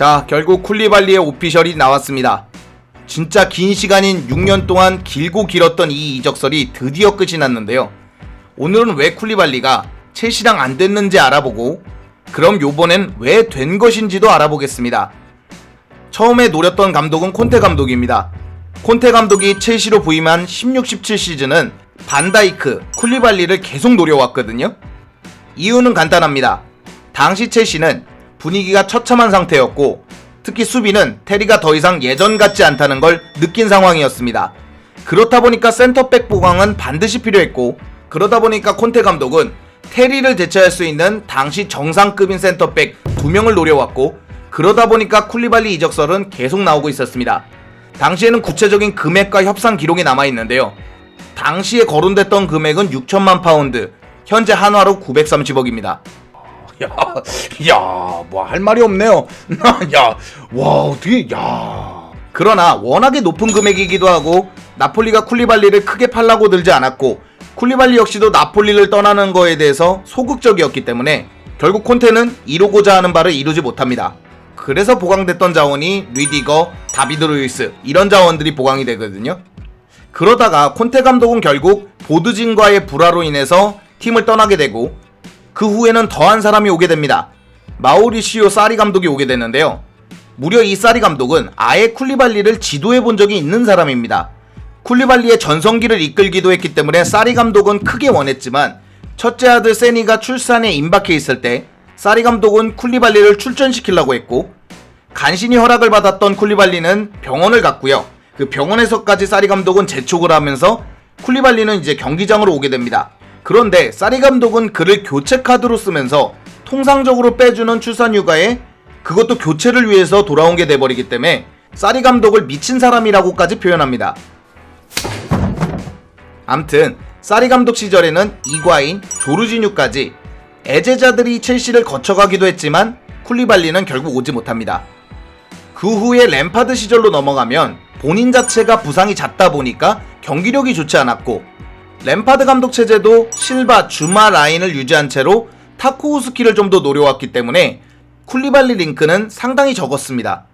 자, 결국 쿨리발리의 오피셜이 나왔습니다. 진짜 긴 시간인 6년 동안 길고 길었던 이 이적설이 드디어 끝이 났는데요. 오늘은 왜 쿨리발리가 첼시랑 안 됐는지 알아보고, 그럼 요번엔 왜 된 것인지도 알아보겠습니다. 처음에 노렸던 감독은 콘테 감독입니다. 콘테 감독이 첼시로 부임한 16-17 시즌은 반다이크, 쿨리발리를 계속 노려왔거든요. 이유는 간단합니다. 당시 첼시는 분위기가 처참한 상태였고, 특히 수비는 테리가 더 이상 예전 같지 않다는 걸 느낀 상황이었습니다. 그렇다 보니까 센터백 보강은 반드시 필요했고, 그러다 보니까 콘테 감독은 테리를 대체할 수 있는 당시 정상급인 센터백 2명을 노려왔고, 그러다 보니까 쿨리발리 이적설은 계속 나오고 있었습니다. 당시에는 구체적인 금액과 협상 기록이 남아있는데요. 당시에 거론됐던 금액은 6천만 파운드, 현재 한화로 930억입니다. 뭐 할 말이 없네요. 어떻게, 그러나 워낙에 높은 금액이기도 하고, 나폴리가 쿨리발리를 크게 팔라고 들지 않았고, 쿨리발리 역시도 나폴리를 떠나는 거에 대해서 소극적이었기 때문에 결국 콘테는 이루고자 하는 바를 이루지 못합니다. 그래서 보강됐던 자원이 리디거, 다비드 루이스 이런 자원들이 보강이 되거든요. 그러다가 콘테 감독은 결국 보드진과의 불화로 인해서 팀을 떠나게 되고, 그 후에는 더한 사람이 오게 됩니다. 마우리시오 사리 감독이 오게 되는데요. 무려 이 사리 감독은 아예 쿨리발리를 지도해 본 적이 있는 사람입니다. 쿨리발리의 전성기를 이끌기도 했기 때문에 사리 감독은 크게 원했지만, 첫째 아들 세니가 출산에 임박해 있을 때 사리 감독은 쿨리발리를 출전시키려고 했고, 간신히 허락을 받았던 쿨리발리는 병원을 갔고요. 그 병원에서까지 사리 감독은 재촉을 하면서 쿨리발리는 이제 경기장으로 오게 됩니다. 그런데 사리 감독은 그를 교체 카드로 쓰면서 통상적으로 빼주는 출산휴가에 그것도 교체를 위해서 돌아온 게 돼버리기 때문에 사리 감독을 미친 사람이라고까지 표현합니다. 암튼 사리 감독 시절에는 이과인, 조르지뉴까지 애제자들이 첼시를 거쳐가기도 했지만 쿨리발리는 결국 오지 못합니다. 그 후에 램파드 시절로 넘어가면 본인 자체가 부상이 잦다 보니까 경기력이 좋지 않았고, 램파드 감독 체제도 실바, 주마 라인을 유지한 채로 타쿠우스키를 좀 더 노려왔기 때문에 쿨리발리 링크는 상당히 적었습니다.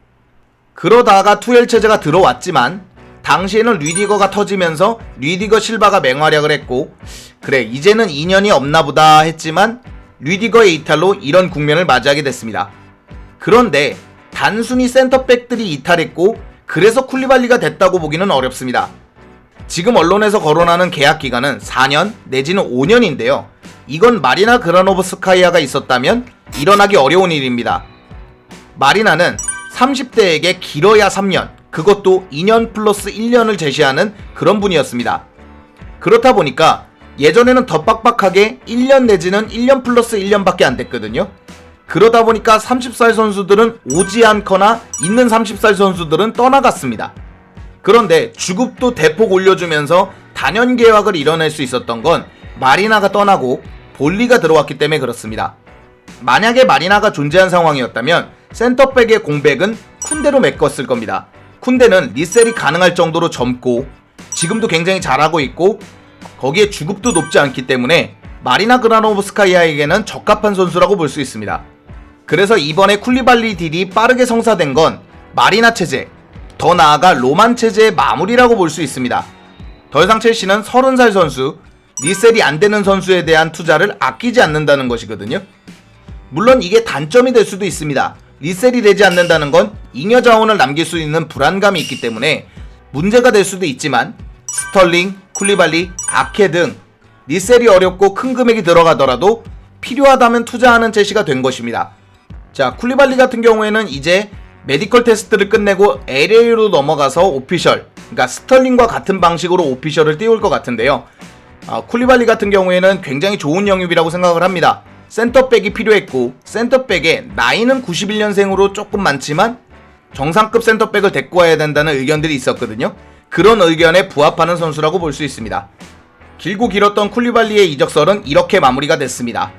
그러다가 투엘 체제가 들어왔지만 당시에는 리디거가 터지면서 리디거 실바가 맹활약을 했고, 그래 이제는 인연이 없나보다 했지만 리디거의 이탈로 이런 국면을 맞이하게 됐습니다. 그런데 단순히 센터백들이 이탈했고 그래서 쿨리발리가 됐다고 보기는 어렵습니다. 지금 언론에서 거론하는 계약 기간은 4년 내지는 5년인데요. 이건 마리나 그라노브스카이아가 있었다면 일어나기 어려운 일입니다. 마리나는 30대에게 길어야 3년, 그것도 2년 플러스 1년을 제시하는 그런 분이었습니다. 그렇다 보니까 예전에는 더 빡빡하게 1년 내지는 1년 플러스 1년밖에 안 됐거든요. 그러다 보니까 30살 선수들은 오지 않거나 있는 30살 선수들은 떠나갔습니다. 그런데 주급도 대폭 올려주면서 단연 계약을 이뤄낼 수 있었던 건 마리나가 떠나고 볼리가 들어왔기 때문에 그렇습니다. 만약에 마리나가 존재한 상황이었다면 센터백의 공백은 쿤데로 메꿨을 겁니다. 쿤데는 리셀이 가능할 정도로 젊고 지금도 굉장히 잘하고 있고 거기에 주급도 높지 않기 때문에 마리나 그라노브스카이아에게는 적합한 선수라고 볼 수 있습니다. 그래서 이번에 쿨리발리 딜이 빠르게 성사된 건 마리나 체제, 더 나아가 로만 체제의 마무리라고 볼 수 있습니다. 더 이상 첼시는 30살 선수, 리셀이 안 되는 선수에 대한 투자를 아끼지 않는다는 것이거든요. 물론 이게 단점이 될 수도 있습니다. 리셀이 되지 않는다는 건 잉여 자원을 남길 수 있는 불안감이 있기 때문에 문제가 될 수도 있지만, 스털링, 쿨리발리, 아케 등 리셀이 어렵고 큰 금액이 들어가더라도 필요하다면 투자하는 첼시가 된 것입니다. 자, 쿨리발리 같은 경우에는 이제 메디컬 테스트를 끝내고 LA로 넘어가서 오피셜, 그러니까 스털링과 같은 방식으로 오피셜을 띄울 것 같은데요. 쿨리발리 같은 경우에는 굉장히 좋은 영입이라고 생각을 합니다. 센터백이 필요했고, 센터백에 나이는 91년생으로 조금 많지만 정상급 센터백을 데리고 와야 된다는 의견들이 있었거든요. 그런 의견에 부합하는 선수라고 볼 수 있습니다. 길고 길었던 쿨리발리의 이적설은 이렇게 마무리가 됐습니다.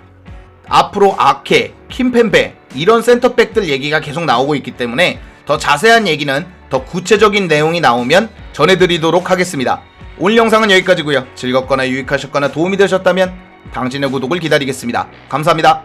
앞으로 아케, 킴펜베 이런 센터백들 얘기가 계속 나오고 있기 때문에 더 자세한 얘기는 더 구체적인 내용이 나오면 전해드리도록 하겠습니다. 오늘 영상은 여기까지고요. 즐겁거나 유익하셨거나 도움이 되셨다면 당신의 구독을 기다리겠습니다. 감사합니다.